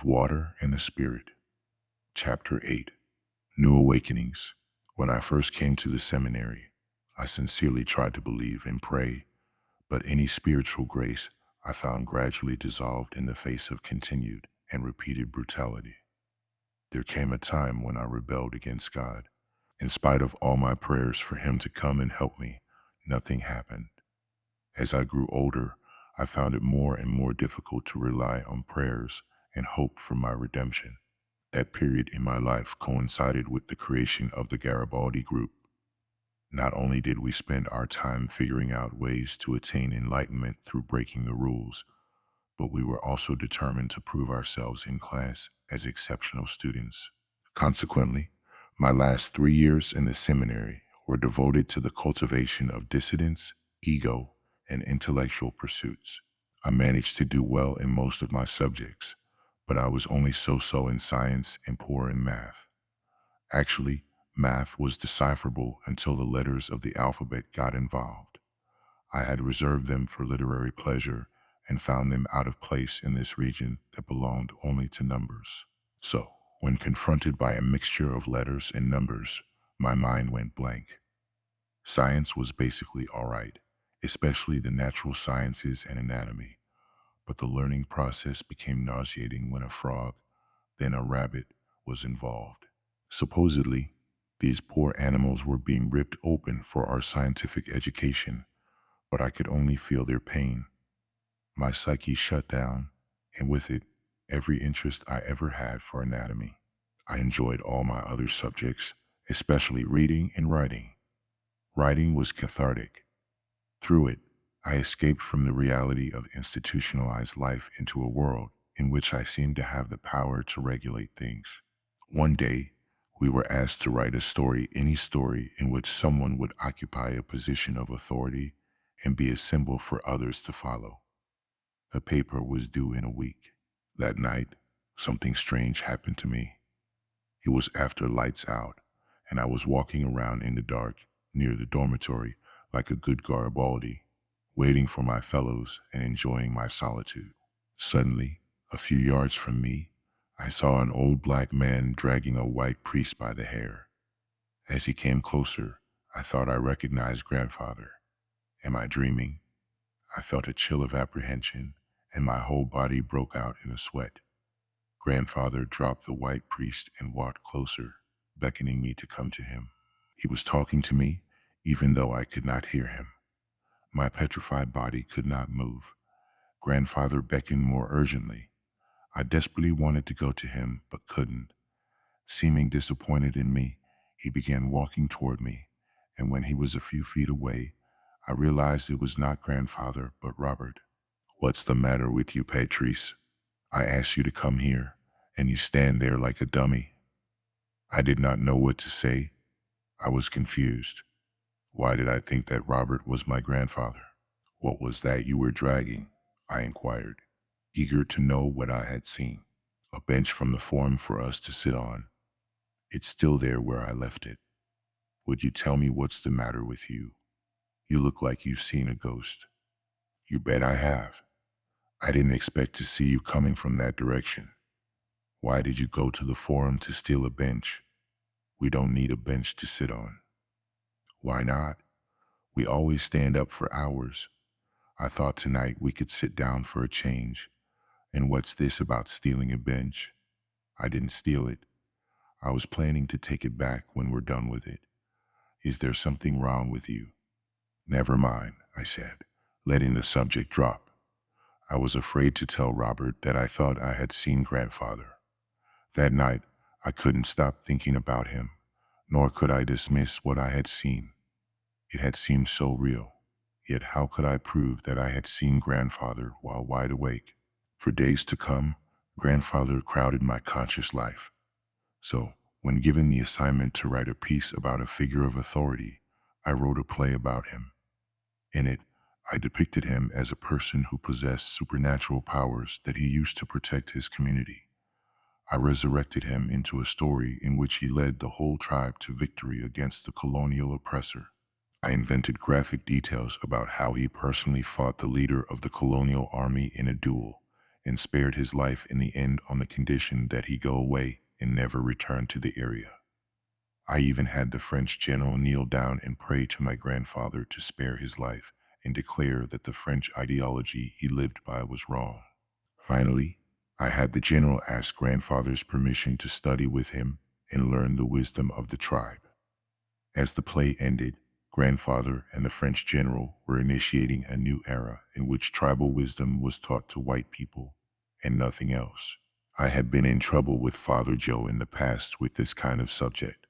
of Water and the Spirit. Chapter 8. New Awakenings. When I first came to the seminary, I sincerely tried to believe and pray, but any spiritual grace I found gradually dissolved in the face of continued and repeated brutality. There came a time when I rebelled against God. In spite of all my prayers for Him to come and help me, nothing happened. As I grew older, I found it more and more difficult to rely on prayers and hope for my redemption. That period in my life coincided with the creation of the Garibaldi Group. Not only did we spend our time figuring out ways to attain enlightenment through breaking the rules, but we were also determined to prove ourselves in class as exceptional students. Consequently, my last 3 years in the seminary were devoted to the cultivation of dissidence, ego, and intellectual pursuits. I managed to do well in most of my subjects, but I was only so-so in science and poor in math. Actually, math was decipherable until the letters of the alphabet got involved. I had reserved them for literary pleasure and found them out of place in this region that belonged only to numbers. So, when confronted by a mixture of letters and numbers, my mind went blank. Science was basically all right, especially the natural sciences and anatomy, but the learning process became nauseating when a frog, then a rabbit, was involved. Supposedly, these poor animals were being ripped open for our scientific education, but I could only feel their pain. My psyche shut down, and with it, every interest I ever had for anatomy. I enjoyed all my other subjects, especially reading and writing. Writing was cathartic. Through it, I escaped from the reality of institutionalized life into a world in which I seemed to have the power to regulate things. One day, we were asked to write a story, any story in which someone would occupy a position of authority and be a symbol for others to follow. The paper was due in a week. That night, something strange happened to me. It was after lights out, and I was walking around in the dark near the dormitory like a good Garibaldi, waiting for my fellows and enjoying my solitude. Suddenly, a few yards from me, I saw an old black man dragging a white priest by the hair. As he came closer, I thought I recognized grandfather. Am I dreaming? I felt a chill of apprehension, and my whole body broke out in a sweat. Grandfather dropped the white priest and walked closer, beckoning me to come to him. He was talking to me, even though I could not hear him. My petrified body could not move. Grandfather beckoned more urgently. I desperately wanted to go to him, but couldn't. Seeming disappointed in me, he began walking toward me, and when he was a few feet away, I realized it was not grandfather, but Robert. "What's the matter with you, Patrice? I asked you to come here, and you stand there like a dummy." I did not know what to say. I was confused. Why did I think that Robert was my grandfather? "What was that you were dragging?" I inquired, eager to know what I had seen. "A bench from the forum for us to sit on. It's still there where I left it. Would you tell me what's the matter with you? You look like you've seen a ghost." "You bet I have. I didn't expect to see you coming from that direction. Why did you go to the forum to steal a bench? We don't need a bench to sit on." "Why not? We always stand up for hours. I thought tonight we could sit down for a change. And what's this about stealing a bench? I didn't steal it. I was planning to take it back when we're done with it. Is there something wrong with you?" "Never mind," I said, letting the subject drop. I was afraid to tell Robert that I thought I had seen grandfather. That night, I couldn't stop thinking about him, nor could I dismiss what I had seen. It had seemed so real. Yet how could I prove that I had seen grandfather while wide awake? For days to come, grandfather crowded my conscious life. So, when given the assignment to write a piece about a figure of authority, I wrote a play about him. In it, I depicted him as a person who possessed supernatural powers that he used to protect his community. I resurrected him into a story in which he led the whole tribe to victory against the colonial oppressor. I invented graphic details about how he personally fought the leader of the colonial army in a duel, and spared his life in the end on the condition that he go away and never return to the area. I even had the French general kneel down and pray to my grandfather to spare his life and declare that the French ideology he lived by was wrong. Finally, I had the general ask grandfather's permission to study with him and learn the wisdom of the tribe. As the play ended, grandfather and the French general were initiating a new era in which tribal wisdom was taught to white people and nothing else. I had been in trouble with Father Joe in the past with this kind of subject,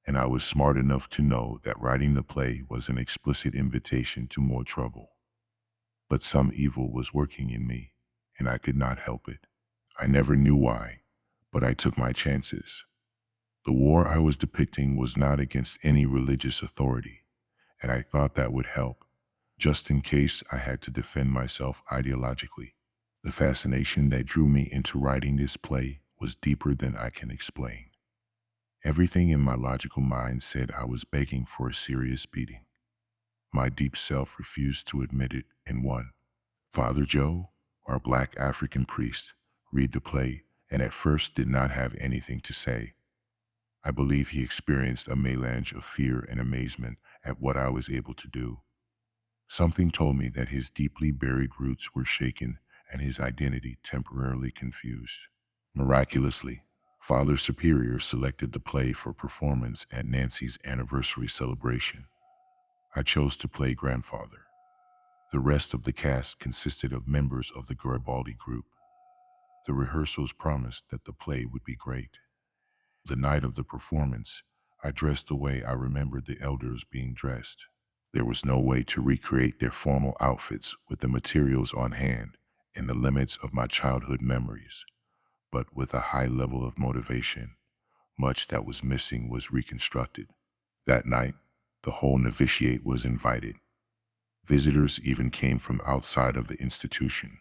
and I was smart enough to know that writing the play was an explicit invitation to more trouble. But some evil was working in me, and I could not help it. I never knew why, but I took my chances. The war I was depicting was not against any religious authority, and I thought that would help, just in case I had to defend myself ideologically. The fascination that drew me into writing this play was deeper than I can explain. Everything in my logical mind said I was begging for a serious beating. My deep self refused to admit it and won. Father Joe, our black African priest, read the play and at first did not have anything to say. I believe he experienced a melange of fear and amazement at what I was able to do. Something told me that his deeply buried roots were shaken and his identity temporarily confused. Miraculously, Father Superior selected the play for performance at Nancy's anniversary celebration. I chose to play grandfather. The rest of the cast consisted of members of the Garibaldi group. The rehearsals promised that the play would be great. The night of the performance, I dressed the way I remembered the elders being dressed. There was no way to recreate their formal outfits with the materials on hand and the limits of my childhood memories, but with a high level of motivation, much that was missing was reconstructed. That night, the whole novitiate was invited. Visitors even came from outside of the institution,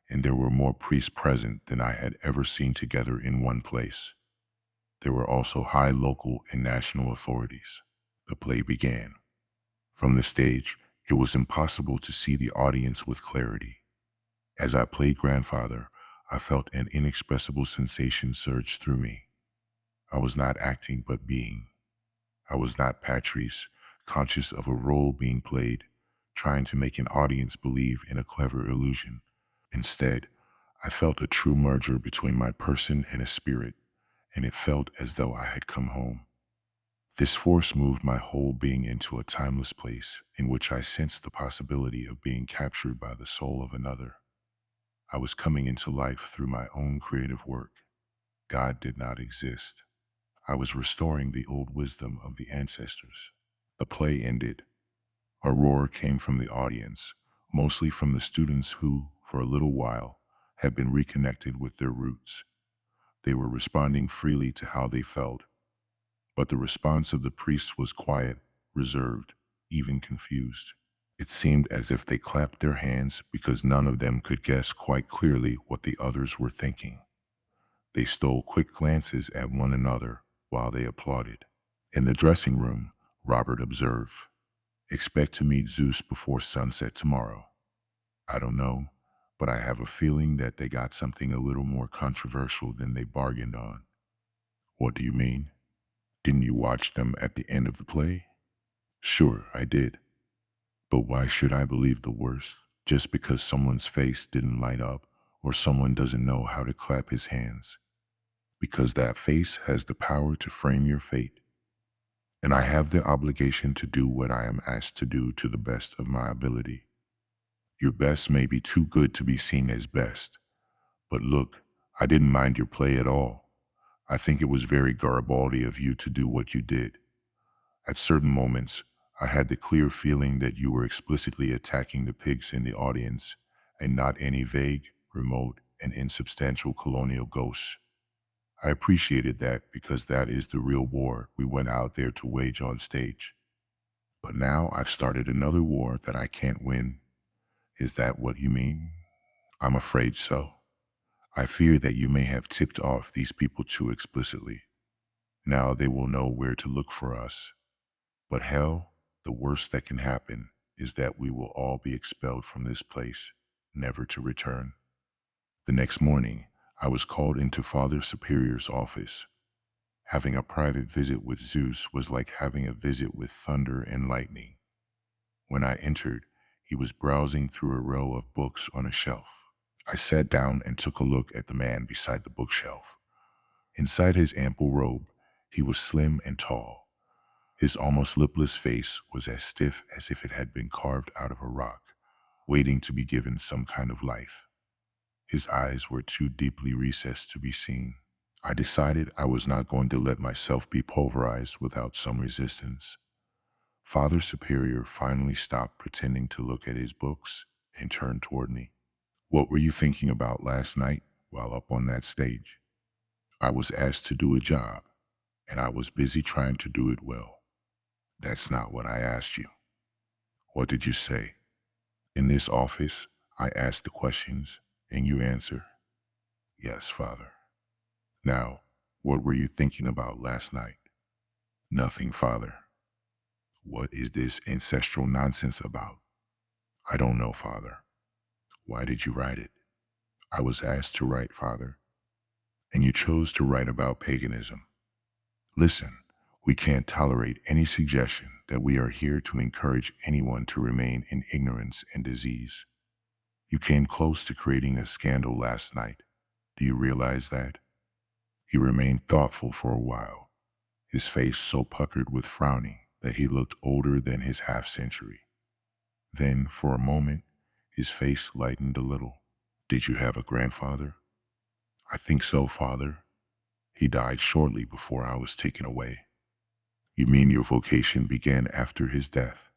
and there were more priests present than I had ever seen together in one place. There were also high local and national authorities. The play began. From the stage, it was impossible to see the audience with clarity. As I played grandfather, I felt an inexpressible sensation surge through me. I was not acting but being. I was not Patrice, conscious of a role being played, trying to make an audience believe in a clever illusion. Instead, I felt a true merger between my person and a spirit, and it felt as though I had come home. This force moved my whole being into a timeless place in which I sensed the possibility of being captured by the soul of another. I was coming into life through my own creative work. God did not exist. I was restoring the old wisdom of the ancestors. The play ended. A roar came from the audience, mostly from the students who, for a little while, had been reconnected with their roots. They were responding freely to how they felt, but the response of the priests was quiet, reserved, even confused. It seemed as if they clapped their hands because none of them could guess quite clearly what the others were thinking. They stole quick glances at one another while they applauded. In the dressing room, Robert observed, "Expect to meet Zeus before sunset tomorrow." I don't know, but I have a feeling that they got something a little more controversial than they bargained on. What do you mean? Didn't you watch them at the end of the play? Sure, I did. But why should I believe the worst just because someone's face didn't light up or someone doesn't know how to clap his hands? Because that face has the power to frame your fate. And I have the obligation to do what I am asked to do to the best of my ability. Your best may be too good to be seen as best. But look, I didn't mind your play at all. I think it was very Garibaldi of you to do what you did. At certain moments, I had the clear feeling that you were explicitly attacking the pigs in the audience and not any vague, remote, and insubstantial colonial ghosts. I appreciated that because that is the real war we went out there to wage on stage. But now I've started another war that I can't win. Is that what you mean? I'm afraid so. I fear that you may have tipped off these people too explicitly. Now they will know where to look for us. But hell, the worst that can happen is that we will all be expelled from this place, never to return. The next morning, I was called into Father Superior's office. Having a private visit with Zeus was like having a visit with thunder and lightning. When I entered, he was browsing through a row of books on a shelf. I sat down and took a look at the man beside the bookshelf. Inside his ample robe, he was slim and tall. His almost lipless face was as stiff as if it had been carved out of a rock, waiting to be given some kind of life. His eyes were too deeply recessed to be seen. I decided I was not going to let myself be pulverized without some resistance. Father Superior finally stopped pretending to look at his books and turned toward me. "What were you thinking about last night while up on that stage?" "I was asked to do a job, and I was busy trying to do it well." "That's not what I asked you." "What did you say?" "In this office, I ask the questions, and you answer." "Yes, Father." "Now, what were you thinking about last night?" "Nothing, Father." "What is this ancestral nonsense about?" "I don't know, Father." "Why did you write it?" "I was asked to write, Father." "And you chose to write about paganism." "Listen, we can't tolerate any suggestion that we are here to encourage anyone to remain in ignorance and disease. You came close to creating a scandal last night. Do you realize that?" He remained thoughtful for a while, his face so puckered with frowning that he looked older than his half-century. Then, for a moment, his face lightened a little. "Did you have a grandfather?" "I think so, Father. He died shortly before I was taken away." "You mean your vocation began after his death?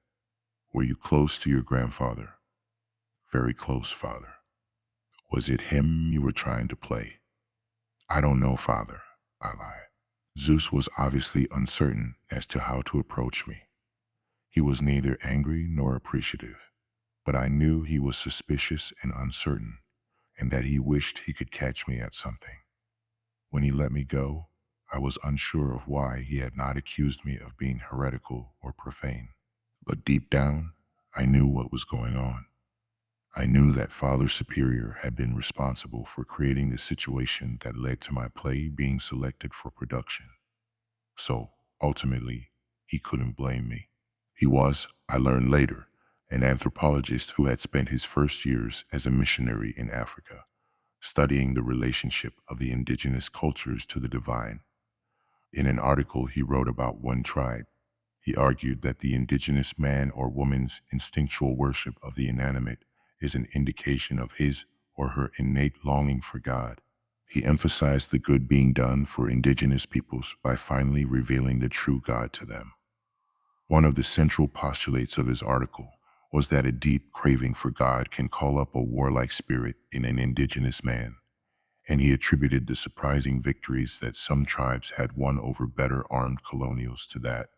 Were you close to your grandfather?" "Very close, Father." "Was it him you were trying to play?" "I don't know, Father," I lied. Zeus was obviously uncertain as to how to approach me. He was neither angry nor appreciative, but I knew he was suspicious and uncertain, and that he wished he could catch me at something. When he let me go, I was unsure of why he had not accused me of being heretical or profane. But deep down, I knew what was going on. I knew that Father Superior had been responsible for creating the situation that led to my play being selected for production. So, ultimately, he couldn't blame me. He was, I learned later, an anthropologist who had spent his first years as a missionary in Africa, studying the relationship of the indigenous cultures to the divine. In an article he wrote about one tribe, he argued that the indigenous man or woman's instinctual worship of the inanimate is an indication of his or her innate longing for God. He emphasized the good being done for indigenous peoples by finally revealing the true God to them. One of the central postulates of his article was that a deep craving for God can call up a warlike spirit in an indigenous man, and he attributed the surprising victories that some tribes had won over better armed colonials to that.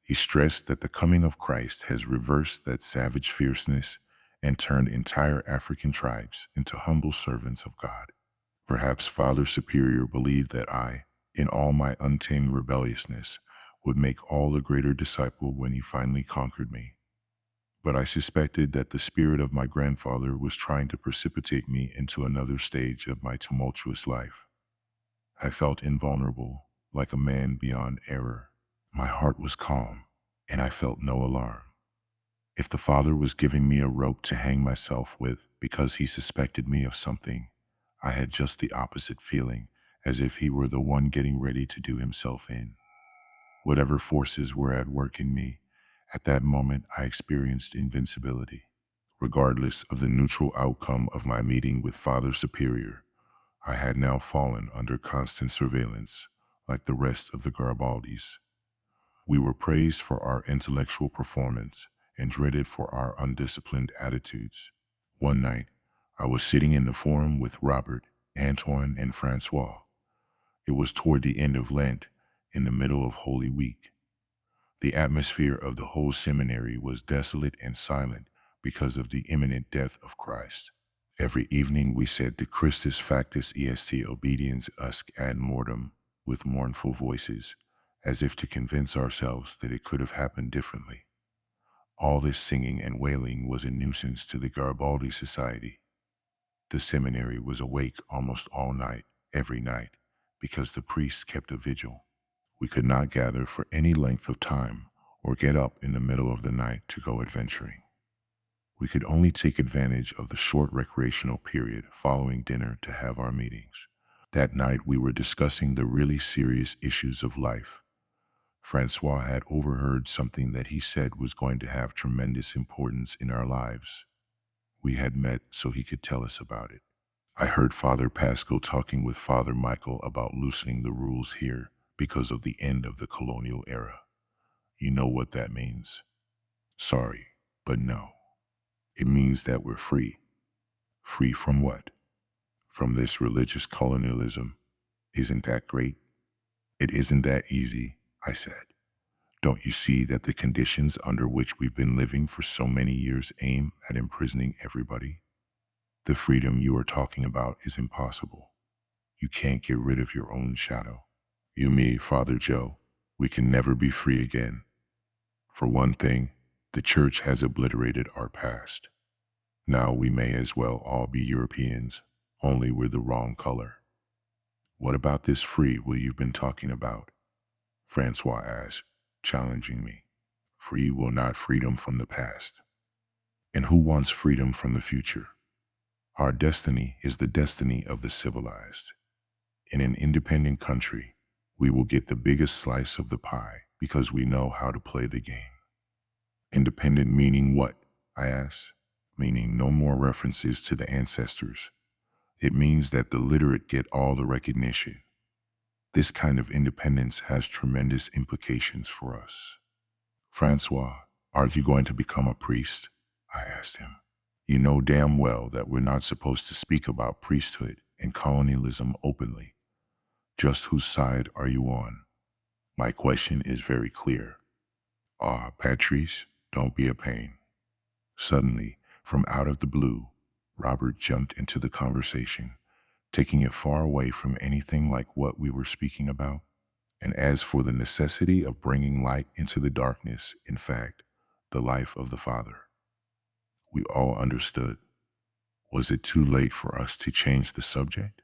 He stressed that the coming of Christ has reversed that savage fierceness and turned entire African tribes into humble servants of God. Perhaps Father Superior believed that I, in all my untamed rebelliousness, would make all the greater disciple when he finally conquered me. But I suspected that the spirit of my grandfather was trying to precipitate me into another stage of my tumultuous life. I felt invulnerable, like a man beyond error. My heart was calm, and I felt no alarm. If the Father was giving me a rope to hang myself with because he suspected me of something, I had just the opposite feeling, as if he were the one getting ready to do himself in. Whatever forces were at work in me, at that moment I experienced invincibility. Regardless of the neutral outcome of my meeting with Father Superior, I had now fallen under constant surveillance, like the rest of the Garibaldis. We were praised for our intellectual performance and dreaded for our undisciplined attitudes. One night, I was sitting in the forum with Robert, Antoine, and Francois. It was toward the end of Lent, in the middle of Holy Week. The atmosphere of the whole seminary was desolate and silent because of the imminent death of Christ. Every evening we said the Christus factus est obediens usque ad mortem with mournful voices, as if to convince ourselves that it could have happened differently. All this singing and wailing was a nuisance to the Garibaldi Society. The seminary was awake almost all night, every night, because the priests kept a vigil. We could not gather for any length of time or get up in the middle of the night to go adventuring. We could only take advantage of the short recreational period following dinner to have our meetings. That night we were discussing the really serious issues of life. Francois had overheard something that he said was going to have tremendous importance in our lives. We had met so he could tell us about it. I heard Father Pascal talking with Father Michael about loosening the rules here because of the end of the colonial era. You know what that means? Sorry, but no. It means that we're free. Free from what? From this religious colonialism. Isn't that great? It isn't that easy, I said. Don't you see that the conditions under which we've been living for so many years aim at imprisoning everybody? The freedom you are talking about is impossible. You can't get rid of your own shadow. You, me, Father Joe, we can never be free again. For one thing, the church has obliterated our past. Now we may as well all be Europeans, only we're the wrong color. What about this free will you've been talking about? Francois asked, challenging me. Free will, not freedom from the past. And who wants freedom from the future? Our destiny is the destiny of the civilized. In an independent country, we will get the biggest slice of the pie because we know how to play the game. Independent meaning what? I asked. Meaning no more references to the ancestors. It means that the literate get all the recognition. This kind of independence has tremendous implications for us. Francois, are you going to become a priest? I asked him. You know damn well that we're not supposed to speak about priesthood and colonialism openly. Just whose side are you on? My question is very clear. Patrice, don't be a pain. Suddenly, from out of the blue, Robert jumped into the conversation, taking it far away from anything like what we were speaking about. And as for the necessity of bringing light into the darkness, in fact, the life of the Father, we all understood. Was it too late for us to change the subject?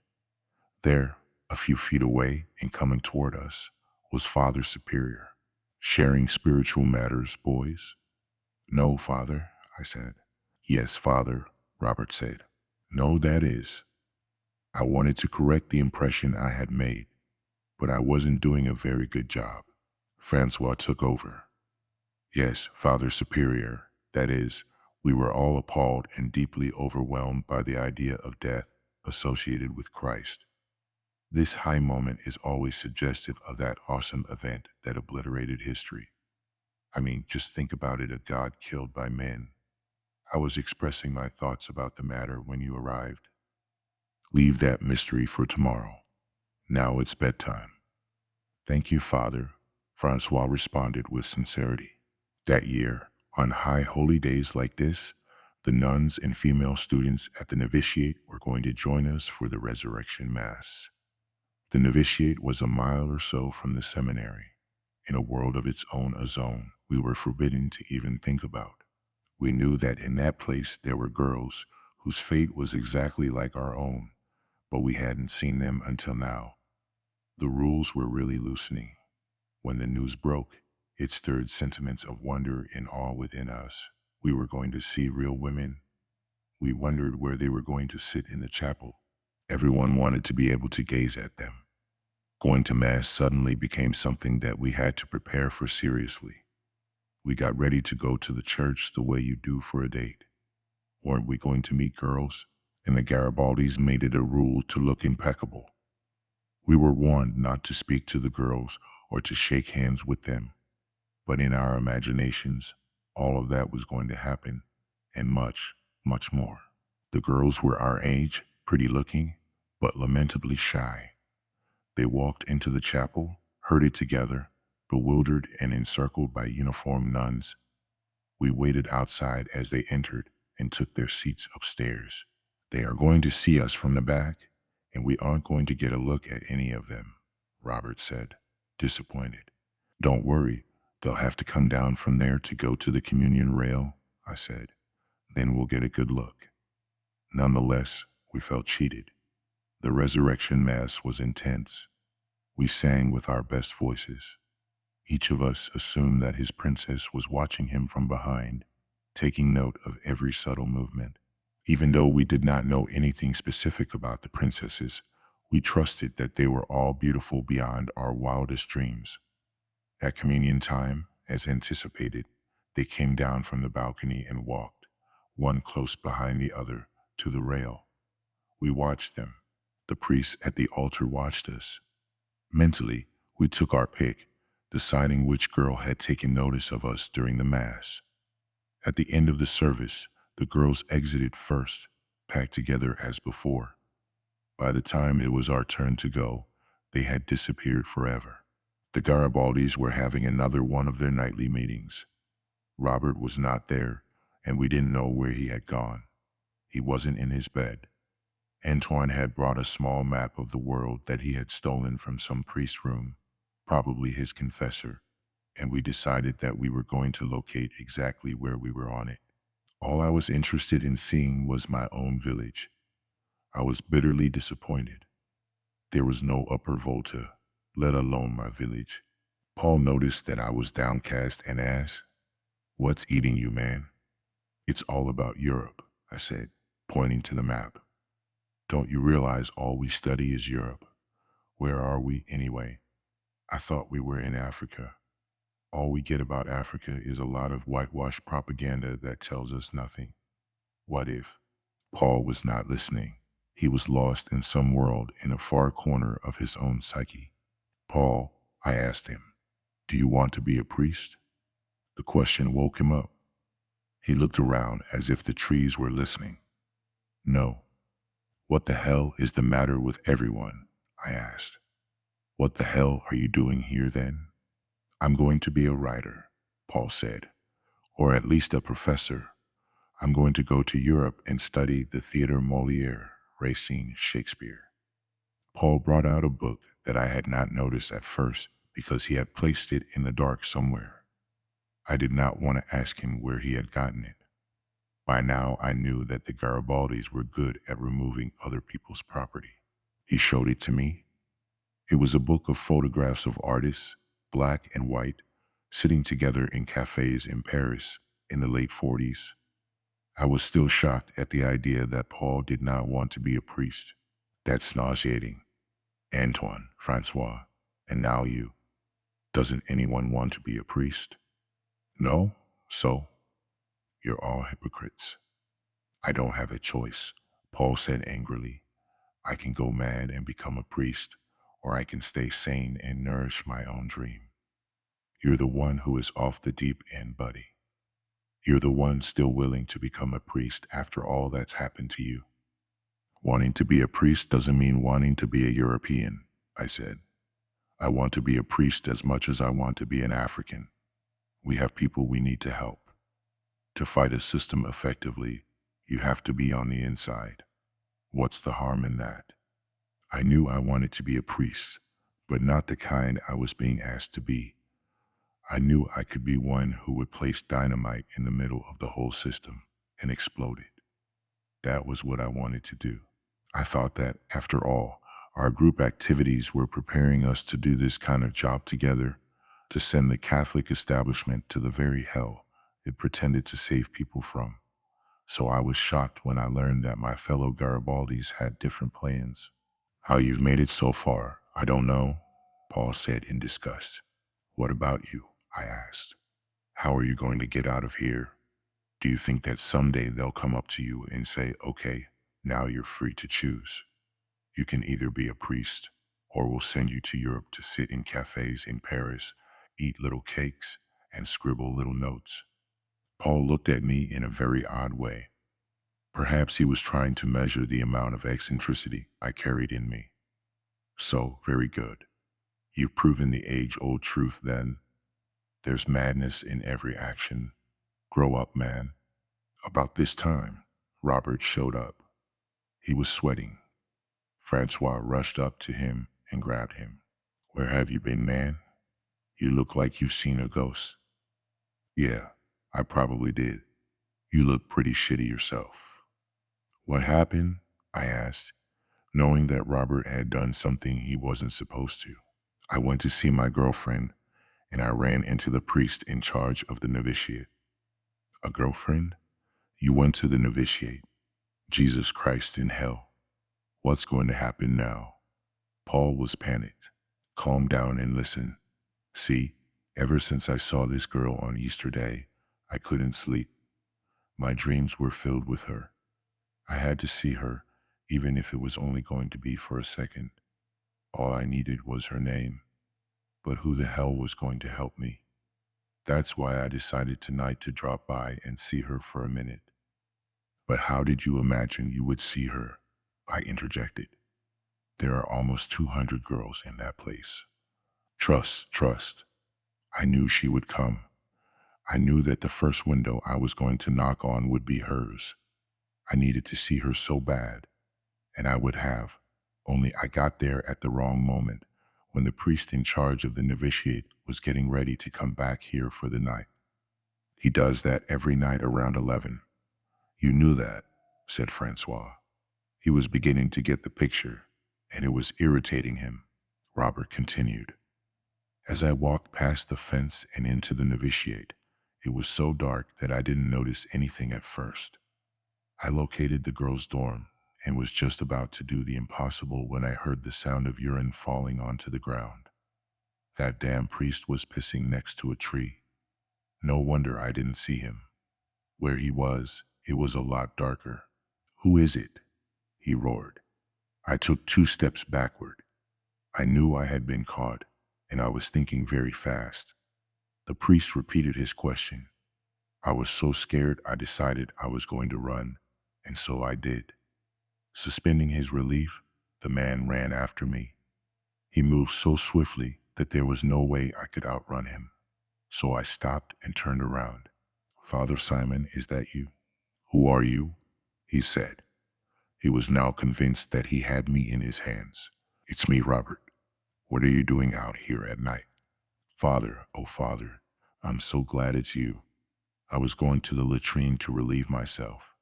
There, a few feet away and coming toward us, was Father Superior. Sharing spiritual matters, boys? No, Father, I said. Yes, Father, Robert said. No, that is. I wanted to correct the impression I had made, but I wasn't doing a very good job. Francois took over. Yes, Father Superior, that is, we were all appalled and deeply overwhelmed by the idea of death associated with Christ. This high moment is always suggestive of that awesome event that obliterated history. I mean, just think about it, a God killed by men. I was expressing my thoughts about the matter when you arrived. Leave that mystery for tomorrow. Now it's bedtime. Thank you, Father, Francois responded with sincerity. That year, on high holy days like this, the nuns and female students at the novitiate were going to join us for the Resurrection Mass. The novitiate was a mile or so from the seminary, in a world of its own, a zone we were forbidden to even think about. We knew that in that place there were girls whose fate was exactly like our own, but we hadn't seen them until now. The rules were really loosening. When the news broke, it stirred sentiments of wonder and awe within us. We were going to see real women. We wondered where they were going to sit in the chapel. Everyone wanted to be able to gaze at them. Going to Mass suddenly became something that we had to prepare for seriously. We got ready to go to the church the way you do for a date. Weren't we going to meet girls? And the Garibaldis made it a rule to look impeccable. We were warned not to speak to the girls or to shake hands with them. But in our imaginations, all of that was going to happen, and much, much more. The girls were our age, pretty looking, but lamentably shy. They walked into the chapel, herded together, bewildered and encircled by uniformed nuns. We waited outside as they entered and took their seats upstairs. They are going to see us from the back, and we aren't going to get a look at any of them, Robert said, disappointed. Don't worry, they'll have to come down from there to go to the communion rail, I said. Then we'll get a good look. Nonetheless, We felt cheated. The resurrection mass was intense. We sang with our best voices. Each of us assumed that his princess was watching him from behind, taking note of every subtle movement. Even though we did not know anything specific about the princesses, we trusted that they were all beautiful beyond our wildest dreams. At communion time, as anticipated, they came down from the balcony and walked, one close behind the other, to the rail. We watched them. The priests at the altar watched us. Mentally, we took our pick, deciding which girl had taken notice of us during the Mass. At the end of the service, the girls exited first, packed together as before. By the time it was our turn to go, they had disappeared forever. The Garibaldis were having another one of their nightly meetings. Robert was not there, and we didn't know where he had gone. He wasn't in his bed. Antoine had brought a small map of the world that he had stolen from some priest's room, probably his confessor, and we decided that we were going to locate exactly where we were on it. All I was interested in seeing was my own village. I was bitterly disappointed. There was no Upper Volta, let alone my village. Paul noticed that I was downcast and asked, "What's eating you, man?" "It's all about Europe," I said, pointing to the map. "Don't you realize all we study is Europe? Where are we anyway? I thought we were in Africa. All we get about Africa is a lot of whitewashed propaganda that tells us nothing." What if? Paul was not listening. He was lost in some world in a far corner of his own psyche. "Paul," I asked him, "do you want to be a priest?" The question woke him up. He looked around as if the trees were listening. "No." "What the hell is the matter with everyone?" I asked. "What the hell are you doing here then?" "I'm going to be a writer," Paul said, "or at least a professor. I'm going to go to Europe and study the theater Molière, Racine, Shakespeare." Paul brought out a book that I had not noticed at first because he had placed it in the dark somewhere. I did not want to ask him where he had gotten it. By now, I knew that the Garibaldis were good at removing other people's property. He showed it to me. It was a book of photographs of artists, black and white, sitting together in cafes in Paris in the late 40s. I was still shocked at the idea that Paul did not want to be a priest. "That's nauseating. Antoine, Francois, and now you. Doesn't anyone want to be a priest?" "No? So? You're all hypocrites." "I don't have a choice," Paul said angrily. "I can go mad and become a priest, or I can stay sane and nourish my own dream. You're the one who is off the deep end, buddy. You're the one still willing to become a priest after all that's happened to you." "Wanting to be a priest doesn't mean wanting to be a European," I said. "I want to be a priest as much as I want to be an African. We have people we need to help. To fight a system effectively, you have to be on the inside. What's the harm in that?" I knew I wanted to be a priest, but not the kind I was being asked to be. I knew I could be one who would place dynamite in the middle of the whole system and explode it. That was what I wanted to do. I thought that, after all, our group activities were preparing us to do this kind of job together, to send the Catholic establishment to the very hell it pretended to save people from. So I was shocked when I learned that my fellow Garibaldis had different plans. "How you've made it so far, I don't know," Paul said in disgust. "What about you?" I asked. "How are you going to get out of here? Do you think that someday they'll come up to you and say, 'Okay, now you're free to choose. You can either be a priest, or we'll send you to Europe to sit in cafes in Paris, eat little cakes, and scribble little notes?'" Paul looked at me in a very odd way. Perhaps he was trying to measure the amount of eccentricity I carried in me. "So, very good. You've proven the age-old truth then. There's madness in every action. Grow up, man." About this time, Robert showed up. He was sweating. Francois rushed up to him and grabbed him. "Where have you been, man? You look like you've seen a ghost." "Yeah, I probably did. You look pretty shitty yourself." "What happened?" I asked, knowing that Robert had done something he wasn't supposed to. I went to see my girlfriend, and I ran into the priest in charge of the novitiate. A girlfriend? You went to the novitiate? Jesus Christ in hell. What's going to happen now? Paul was panicked. Calm down and listen. See, ever since I saw this girl on Easter Day, I couldn't sleep. My dreams were filled with her. I had to see her, even if it was only going to be for a second. All I needed was her name. But who the hell was going to help me? That's why I decided tonight to drop by and see her for a minute. But how did you imagine you would see her? I interjected. There are almost 200 girls in that place. Trust. I knew she would come. I knew that the first window I was going to knock on would be hers. I needed to see her so bad, and I would have. Only I got there at the wrong moment, when the priest in charge of the novitiate was getting ready to come back here for the night. He does that every night around 11. You knew that, said Francois. He was beginning to get the picture, and it was irritating him. Robert continued. As I walked past the fence and into the novitiate, it was so dark that I didn't notice anything at first. I located the girls' dorm and was just about to do the impossible when I heard the sound of urine falling onto the ground. That damn priest was pissing next to a tree. No wonder I didn't see him. Where he was, it was a lot darker. Who is it? He roared. I took 2 steps backward. I knew I had been caught, and I was thinking very fast. The priest repeated his question. I was so scared I decided I was going to run, and so I did. Suspending his relief, the man ran after me. He moved so swiftly that there was no way I could outrun him. So I stopped and turned around. Father Simon, is that you? Who are you? He said. He was now convinced that he had me in his hands. It's me, Robert. What are you doing out here at night? Father, oh Father, I'm so glad it's you. I was going to the latrine to relieve myself.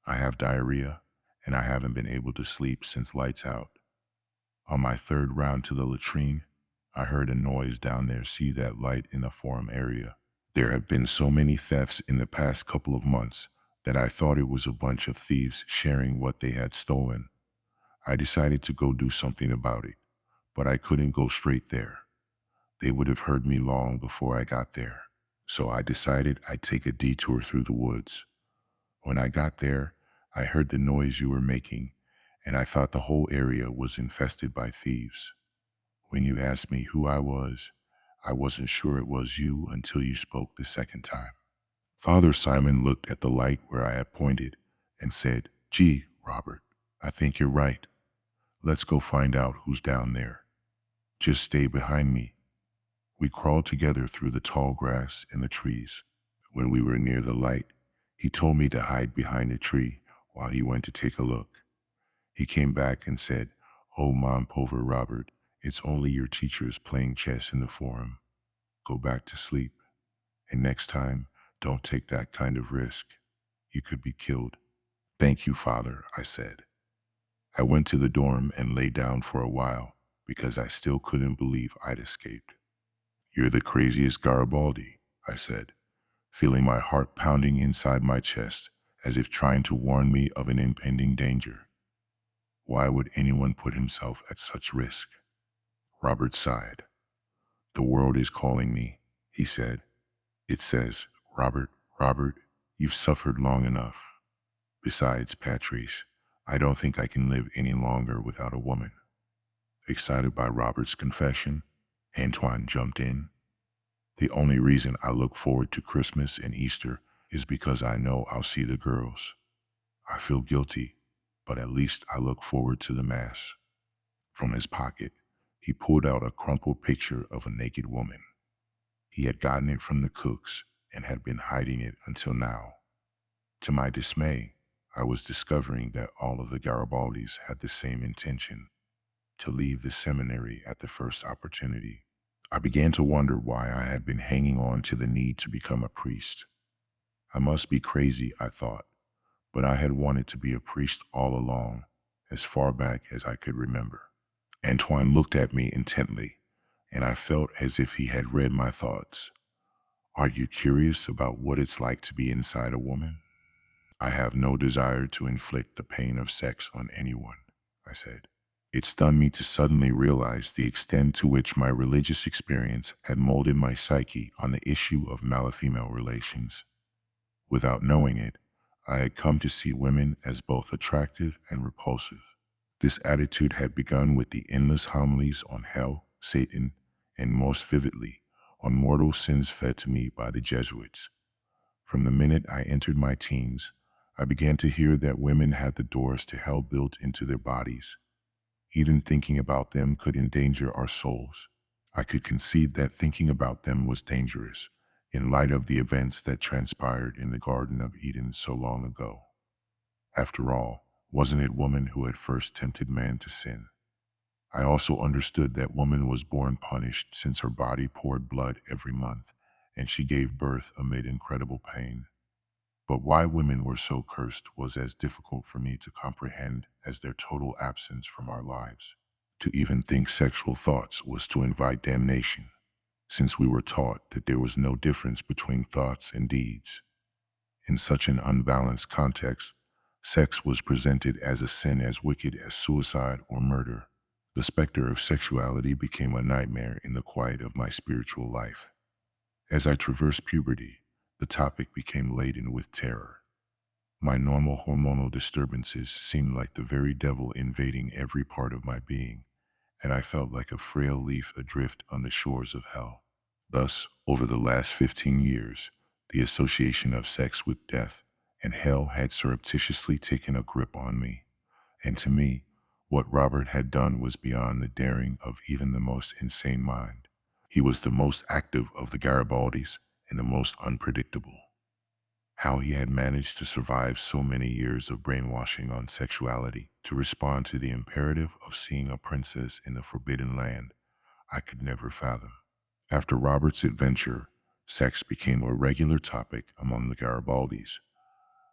I have diarrhea, and I haven't been able to sleep since lights out. On my 3rd round to the latrine, I heard a noise down there. See that light in the forum area? There have been so many thefts in the past couple of months that I thought it was a bunch of thieves sharing what they had stolen. I decided to go do something about it, but I couldn't go straight there. They would have heard me long before I got there. So I decided I'd take a detour through the woods. When I got there, I heard the noise you were making, and I thought the whole area was infested by thieves. When you asked me who I wasn't sure it was you until you spoke the second time. Father Simon looked at the light where I had pointed and said, Gee, Robert, I think you're right. Let's go find out who's down there. Just stay behind me. We crawled together through the tall grass and the trees. When we were near the light, he told me to hide behind a tree while he went to take a look. He came back and said, Oh, mon pauvre Robert, it's only your teachers playing chess in the forum. Go back to sleep. And next time, don't take that kind of risk. You could be killed. Thank you, Father, I said. I went to the dorm and lay down for a while because I still couldn't believe I'd escaped. You're the craziest Garibaldi, I said, feeling my heart pounding inside my chest as if trying to warn me of an impending danger. Why would anyone put himself at such risk? Robert sighed. The world is calling me, he said. It says, Robert, you've suffered long enough. Besides, Patrice, I don't think I can live any longer without a woman. Excited by Robert's confession, Antoine jumped in. The only reason I look forward to Christmas and Easter is because I know I'll see the girls. I feel guilty, but at least I look forward to the Mass. From his pocket, he pulled out a crumpled picture of a naked woman. He had gotten it from the cooks and had been hiding it until now. To my dismay, I was discovering that all of the Garibaldis had the same intention, to leave the seminary at the first opportunity. I began to wonder why I had been hanging on to the need to become a priest. I must be crazy, I thought, but I had wanted to be a priest all along, as far back as I could remember. Antoine looked at me intently, and I felt as if he had read my thoughts. Are you curious about what it's like to be inside a woman? I have no desire to inflict the pain of sex on anyone, I said. It stunned me to suddenly realize the extent to which my religious experience had molded my psyche on the issue of male-female relations. Without knowing it, I had come to see women as both attractive and repulsive. This attitude had begun with the endless homilies on hell, Satan, and most vividly, on mortal sins fed to me by the Jesuits. From the minute I entered my teens, I began to hear that women had the doors to hell built into their bodies. Even thinking about them could endanger our souls. I could concede that thinking about them was dangerous, in light of the events that transpired in the Garden of Eden so long ago. After all, wasn't it woman who had first tempted man to sin? I also understood that woman was born punished since her body poured blood every month, and she gave birth amid incredible pain. But why women were so cursed was as difficult for me to comprehend as their total absence from our lives. To even think sexual thoughts was to invite damnation, since we were taught that there was no difference between thoughts and deeds. In such an unbalanced context, sex was presented as a sin as wicked as suicide or murder. The specter of sexuality became a nightmare in the quiet of my spiritual life. As I traversed puberty, the topic became laden with terror. My normal hormonal disturbances seemed like the very devil invading every part of my being, and I felt like a frail leaf adrift on the shores of hell. Thus, over the last 15 years, the association of sex with death and hell had surreptitiously taken a grip on me. And to me, what Robert had done was beyond the daring of even the most insane mind. He was the most active of the Garibaldis and the most unpredictable. How he had managed to survive so many years of brainwashing on sexuality to respond to the imperative of seeing a princess in the Forbidden Land, I could never fathom. After Robert's adventure, sex became a regular topic among the Garibaldis.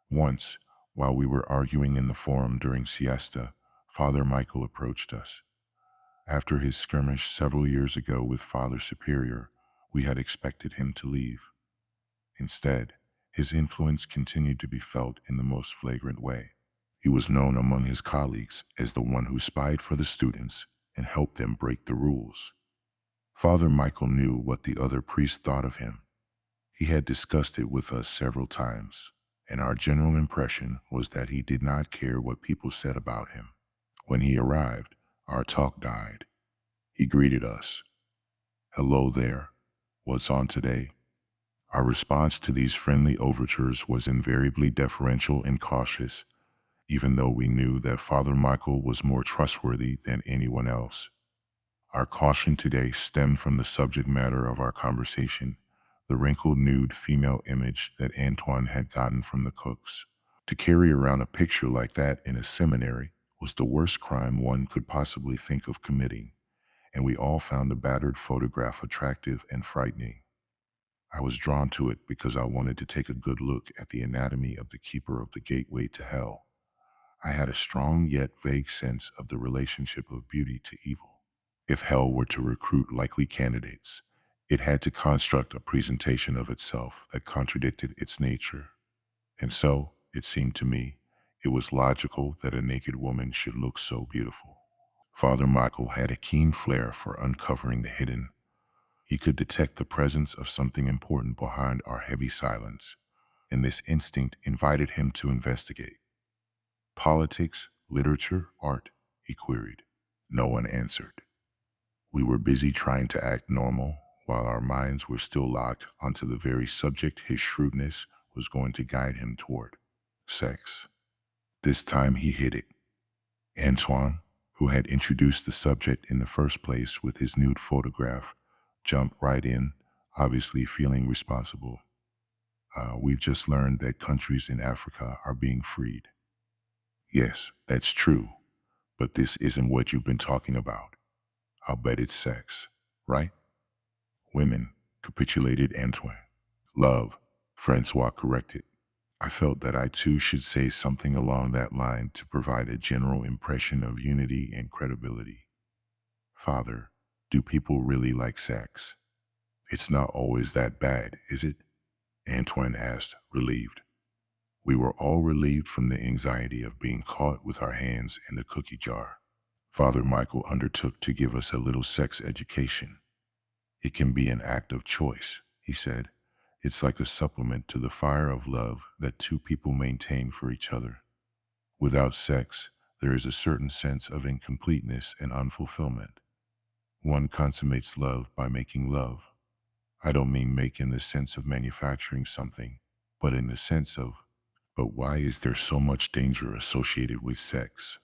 Once, while we were arguing in the forum during siesta, Father Michael approached us. After his skirmish several years ago with Father Superior, we had expected him to leave. Instead, his influence continued to be felt in the most flagrant way. He was known among his colleagues as the one who spied for the students and helped them break the rules. Father Michael knew what the other priests thought of him. He had discussed it with us several times, and our general impression was that he did not care what people said about him. When he arrived, our talk died. He greeted us. "Hello there. What's on today?" Our response to these friendly overtures was invariably deferential and cautious, even though we knew that Father Michael was more trustworthy than anyone else. Our caution today stemmed from the subject matter of our conversation, the wrinkled nude female image that Antoine had gotten from the cooks. To carry around a picture like that in a seminary was the worst crime one could possibly think of committing, and we all found the battered photograph attractive and frightening. I was drawn to it because I wanted to take a good look at the anatomy of the keeper of the gateway to hell. I had a strong yet vague sense of the relationship of beauty to evil. If hell were to recruit likely candidates, it had to construct a presentation of itself that contradicted its nature. And so, it seemed to me, it was logical that a naked woman should look so beautiful. Father Michael had a keen flair for uncovering the hidden. He could detect the presence of something important behind our heavy silence, and this instinct invited him to investigate. "Politics, literature, art?" he queried. No one answered. We were busy trying to act normal, while our minds were still locked onto the very subject his shrewdness was going to guide him toward: sex. This time he hit it. Antoine, who had introduced the subject in the first place with his nude photograph, jumped right in, obviously feeling responsible. We've just learned that countries in Africa are being freed." "Yes, that's true, but this isn't what you've been talking about. I'll bet it's sex, right?" "Women," capitulated Antoine. "Love," Francois corrected. I felt that I too should say something along that line to provide a general impression of unity and credibility. Father, do people really like sex? It's not always that bad, is it? Antoine asked, relieved. We were all relieved from the anxiety of being caught with our hands in the cookie jar. Father Michael undertook to give us a little sex education. It can be an act of choice, he said. It's like a supplement to the fire of love that two people maintain for each other. Without sex, there is a certain sense of incompleteness and unfulfillment. One consummates love by making love. I don't mean make in the sense of manufacturing something, but in the sense of, but why is there so much danger associated with sex?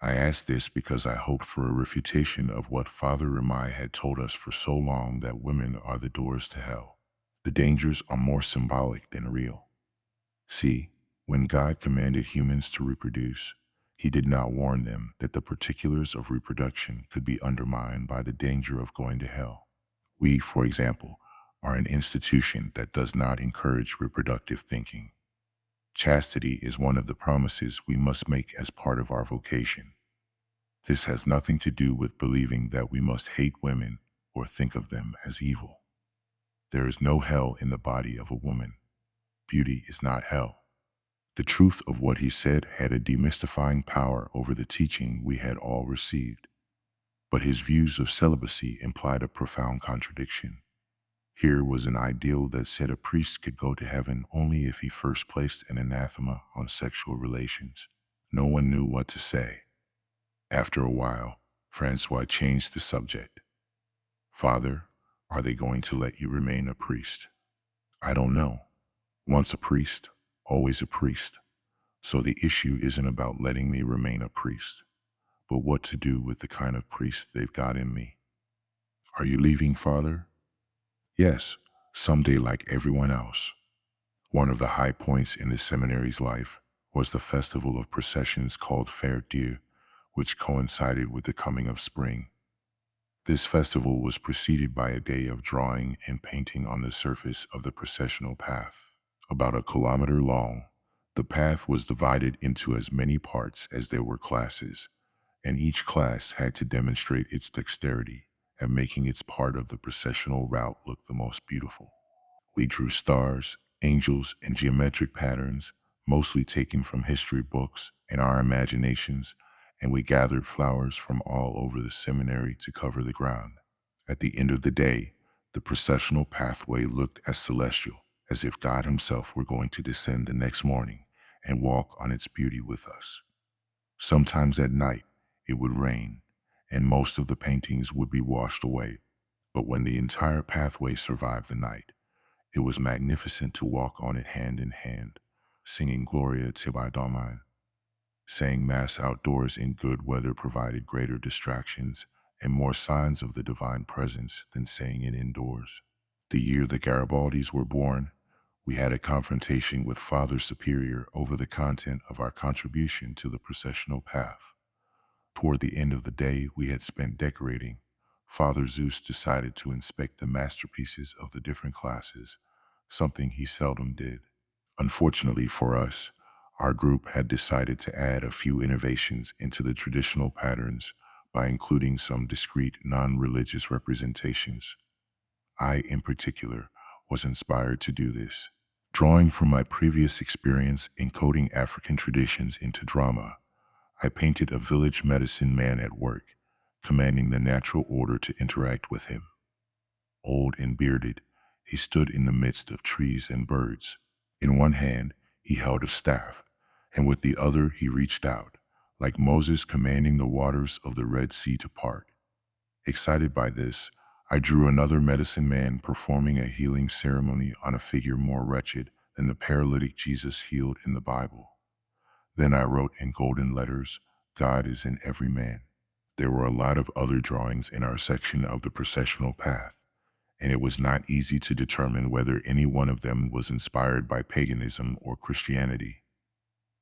I ask this because I hoped for a refutation of what Father Ramai had told us for so long, that women are the doors to hell. The dangers are more symbolic than real. See, when God commanded humans to reproduce, he did not warn them that the particulars of reproduction could be undermined by the danger of going to hell. We, for example, are an institution that does not encourage reproductive thinking. Chastity is one of the promises we must make as part of our vocation. This has nothing to do with believing that we must hate women or think of them as evil. There is no hell in the body of a woman. Beauty is not hell. The truth of what he said had a demystifying power over the teaching we had all received. But his views of celibacy implied a profound contradiction. Here was an ideal that said a priest could go to heaven only if he first placed an anathema on sexual relations. No one knew what to say. After a while, Francois changed the subject. Father, are they going to let you remain a priest? I don't know. Once a priest, always a priest. So the issue isn't about letting me remain a priest, but what to do with the kind of priest they've got in me. Are you leaving, Father? Yes, someday like everyone else. One of the high points in the seminary's life was the festival of processions called Fête Dieu, which coincided with the coming of spring. This festival was preceded by a day of drawing and painting on the surface of the processional path. About a kilometer long, the path was divided into as many parts as there were classes, and each class had to demonstrate its dexterity at making its part of the processional route look the most beautiful. We drew stars, angels, and geometric patterns, mostly taken from history books and our imaginations, and we gathered flowers from all over the seminary to cover the ground. At the end of the day, the processional pathway looked as celestial as if God himself were going to descend the next morning and walk on its beauty with us. Sometimes at night, it would rain, and most of the paintings would be washed away. But when the entire pathway survived the night, it was magnificent to walk on it hand in hand, singing Gloria Tibi Domine. Saying Mass outdoors in good weather provided greater distractions and more signs of the divine presence than saying it indoors. The year the Garibaldis were born, we had a confrontation with Father Superior over the content of our contribution to the processional path. Toward the end of the day we had spent decorating, Father Zeus decided to inspect the masterpieces of the different classes, something he seldom did. Unfortunately for us, our group had decided to add a few innovations into the traditional patterns by including some discrete non-religious representations. I, in particular, was inspired to do this. Drawing from my previous experience encoding African traditions into drama, I painted a village medicine man at work, commanding the natural order to interact with him. Old and bearded, he stood in the midst of trees and birds. In one hand, he held a staff, and with the other he reached out, like Moses commanding the waters of the Red Sea to part. Excited by this, I drew another medicine man performing a healing ceremony on a figure more wretched than the paralytic Jesus healed in the Bible. Then I wrote in golden letters, God is in every man. There were a lot of other drawings in our section of the processional path, and it was not easy to determine whether any one of them was inspired by paganism or Christianity.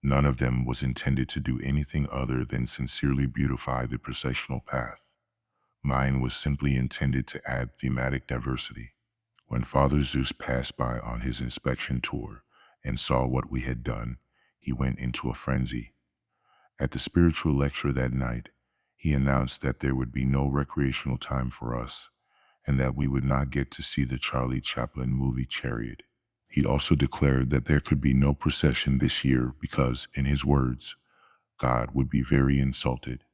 None of them was intended to do anything other than sincerely beautify the processional path. Mine was simply intended to add thematic diversity. When Father Zeus passed by on his inspection tour and saw what we had done, he went into a frenzy. At the spiritual lecture that night, he announced that there would be no recreational time for us and that we would not get to see the Charlie Chaplin movie Chariot. He also declared that there could be no procession this year because, in his words, God would be very insulted.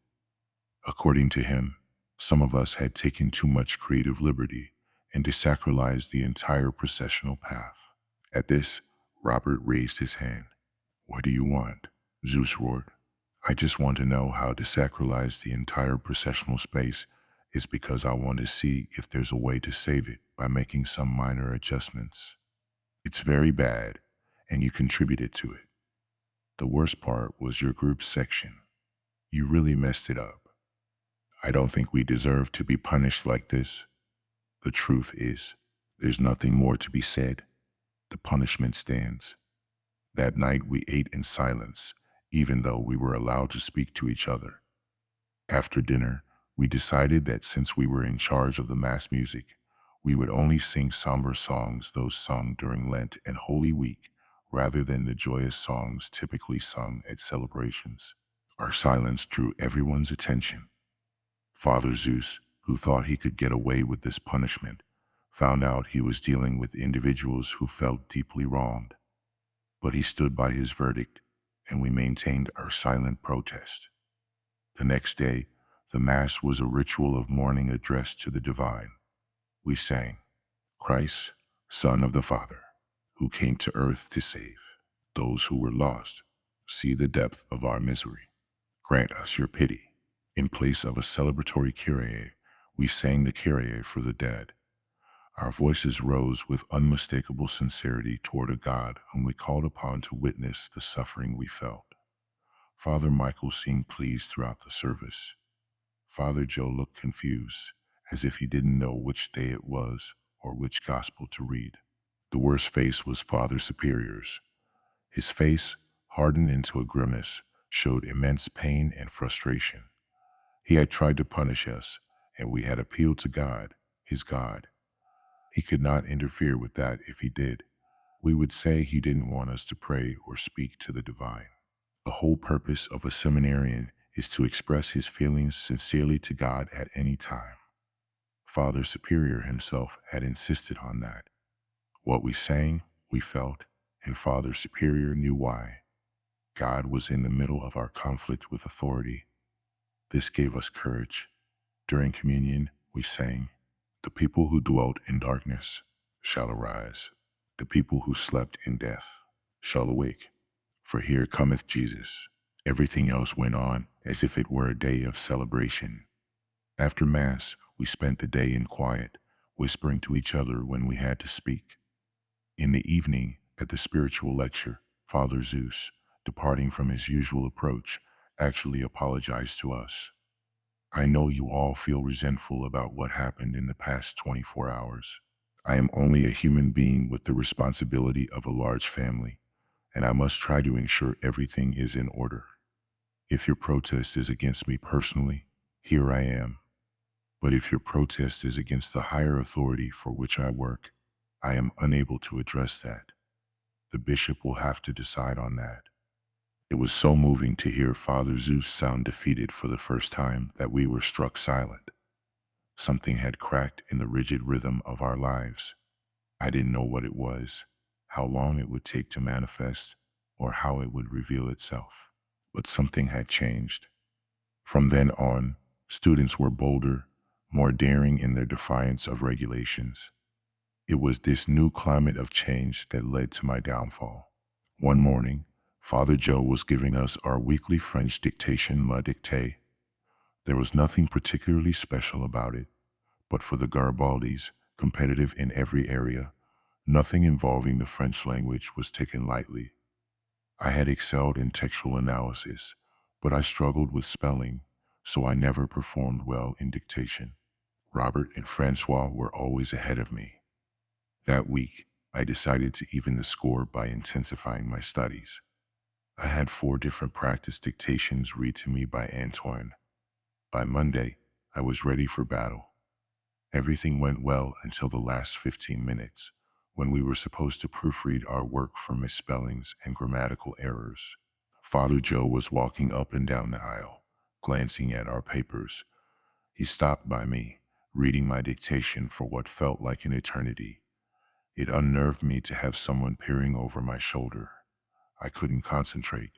According to him, some of us had taken too much creative liberty and desacralized the entire processional path. At this, Robert raised his hand. "What do you want?" Zeus roared. "I just want to know how to sacralize the entire processional space is because I want to see if there's a way to save it by making some minor adjustments. It's very bad, and you contributed to it. The worst part was your group's section. You really messed it up. I don't think we deserve to be punished like this. The truth is, there's nothing more to be said. The punishment stands." That night we ate in silence, even though we were allowed to speak to each other. After dinner, we decided that since we were in charge of the mass music, we would only sing somber songs, those sung during Lent and Holy Week, rather than the joyous songs typically sung at celebrations. Our silence drew everyone's attention. Father Zeus, who thought he could get away with this punishment, found out he was dealing with individuals who felt deeply wronged. But he stood by his verdict, and we maintained our silent protest. The next day, the Mass was a ritual of mourning addressed to the divine. We sang, "Christ, Son of the Father, who came to earth to save those who were lost. See the depth of our misery. Grant us your pity." In place of a celebratory Kyrie, we sang the Kyrie for the dead. Our voices rose with unmistakable sincerity toward a God whom we called upon to witness the suffering we felt. Father Michael seemed pleased throughout the service. Father Joe looked confused, as if he didn't know which day it was or which gospel to read. The worst face was Father Superior's. His face, hardened into a grimace, showed immense pain and frustration. He had tried to punish us, and we had appealed to God, his God. He could not interfere with that if he did. We would say he didn't want us to pray or speak to the divine. The whole purpose of a seminarian is to express his feelings sincerely to God at any time. Father Superior himself had insisted on that. What we sang, we felt, and Father Superior knew why. God was in the middle of our conflict with authority. This gave us courage. During communion, we sang, "The people who dwelt in darkness shall arise. The people who slept in death shall awake. For here cometh Jesus." Everything else went on as if it were a day of celebration. After Mass, we spent the day in quiet, whispering to each other when we had to speak. In the evening, at the spiritual lecture, Father Zeus, departing from his usual approach, actually apologized to us. "I know you all feel resentful about what happened in the past 24 hours. I am only a human being with the responsibility of a large family, and I must try to ensure everything is in order. If your protest is against me personally, here I am. But if your protest is against the higher authority for which I work, I am unable to address that. The bishop will have to decide on that." It was so moving to hear Father Zeus sound defeated for the first time that we were struck silent. Something had cracked in the rigid rhythm of our lives. I didn't know what it was, how long it would take to manifest, or how it would reveal itself. But something had changed. From then on, students were bolder, more daring in their defiance of regulations. It was this new climate of change that led to my downfall. One morning, Father Joe was giving us our weekly French dictation, La Dictée. There was nothing particularly special about it, but for the Garibaldis, competitive in every area, nothing involving the French language was taken lightly. I had excelled in textual analysis, but I struggled with spelling, so I never performed well in dictation. Robert and Francois were always ahead of me. That week, I decided to even the score by intensifying my studies. I had 4 different practice dictations read to me by Antoine. By Monday, I was ready for battle. Everything went well until the last 15 minutes, when we were supposed to proofread our work for misspellings and grammatical errors. Father Joe was walking up and down the aisle, glancing at our papers. He stopped by me, reading my dictation for what felt like an eternity. It unnerved me to have someone peering over my shoulder. I couldn't concentrate,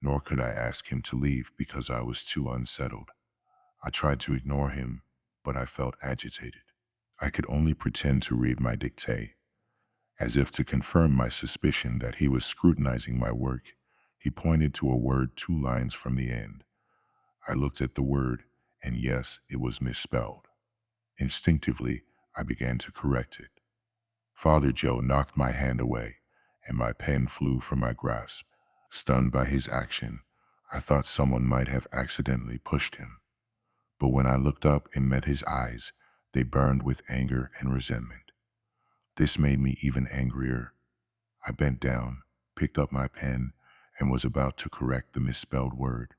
nor could I ask him to leave because I was too unsettled. I tried to ignore him, but I felt agitated. I could only pretend to read my dictate. As if to confirm my suspicion that he was scrutinizing my work, he pointed to a word 2 lines from the end. I looked at the word, and yes, it was misspelled. Instinctively, I began to correct it. Father Joe knocked my hand away, and my pen flew from my grasp. Stunned by his action, I thought someone might have accidentally pushed him. But when I looked up and met his eyes, they burned with anger and resentment. This made me even angrier. I bent down, picked up my pen, and was about to correct the misspelled word.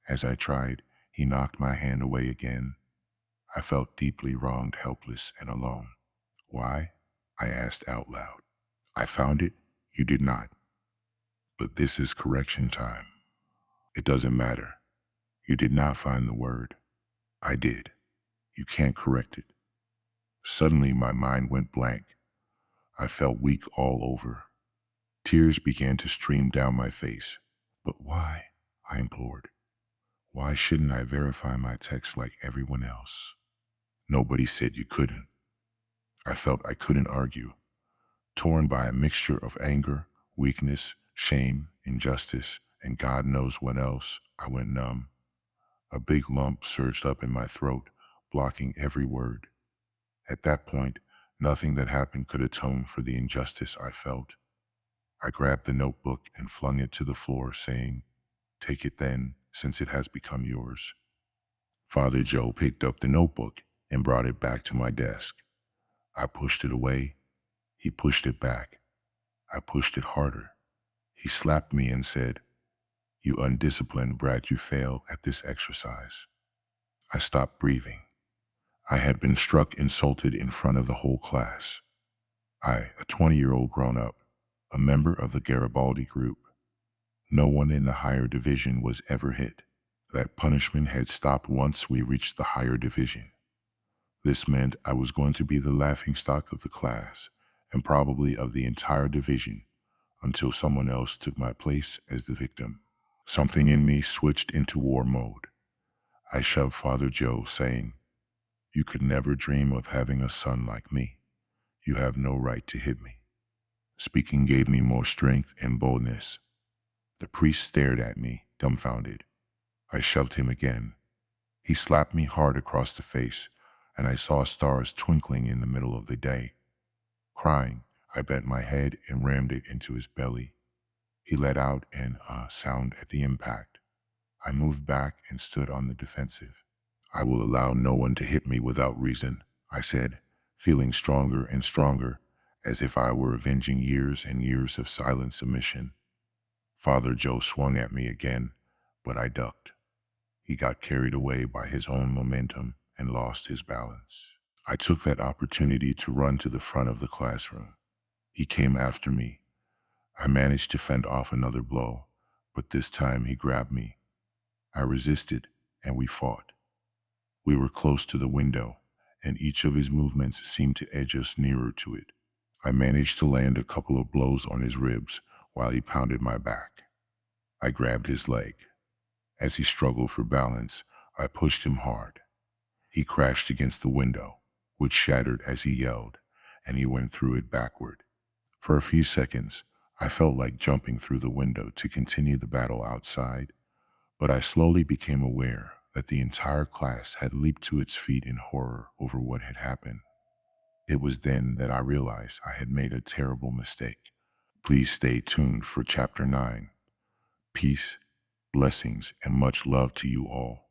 As I tried, he knocked my hand away again. I felt deeply wronged, helpless, and alone. Why? I asked out loud. I found it. You did not. But this is correction time. It doesn't matter. You did not find the word. I did. You can't correct it. Suddenly, my mind went blank. I felt weak all over. Tears began to stream down my face. But why? I implored. Why shouldn't I verify my text like everyone else? Nobody said you couldn't. I felt I couldn't argue. Torn by a mixture of anger, weakness, shame, injustice, and God knows what else, I went numb. A big lump surged up in my throat, blocking every word. At that point, nothing that happened could atone for the injustice I felt. I grabbed the notebook and flung it to the floor, saying, "Take it then, since it has become yours." Father Joe picked up the notebook and brought it back to my desk. I pushed it away. He pushed it back. I pushed it harder. He slapped me and said, "You undisciplined brat, you fail at this exercise." I stopped breathing. I had been struck, insulted in front of the whole class. I, a 20-year-old grown-up, a member of the Garibaldi group. No one in the higher division was ever hit. That punishment had stopped once we reached the higher division. This meant I was going to be the laughingstock of the class, and probably of the entire division, until someone else took my place as the victim. Something in me switched into war mode. I shoved Father Joe, saying, "You could never dream of having a son like me. You have no right to hit me." Speaking gave me more strength and boldness. The priest stared at me, dumbfounded. I shoved him again. He slapped me hard across the face, and I saw stars twinkling in the middle of the day. Crying, I bent my head and rammed it into his belly. He let out an sound at the impact. I moved back and stood on the defensive. "I will allow no one to hit me without reason," I said, feeling stronger and stronger, as if I were avenging years and years of silent submission. Father Joe swung at me again, but I ducked. He got carried away by his own momentum and lost his balance. I took that opportunity to run to the front of the classroom. He came after me. I managed to fend off another blow, but this time he grabbed me. I resisted, and we fought. We were close to the window, and each of his movements seemed to edge us nearer to it. I managed to land a couple of blows on his ribs while he pounded my back. I grabbed his leg. As he struggled for balance, I pushed him hard. He crashed against the window, which shattered as he yelled, and he went through it backward. For a few seconds, I felt like jumping through the window to continue the battle outside, but I slowly became aware that the entire class had leaped to its feet in horror over what had happened. It was then that I realized I had made a terrible mistake. Please stay tuned for Chapter 9. Peace, blessings, and much love to you all.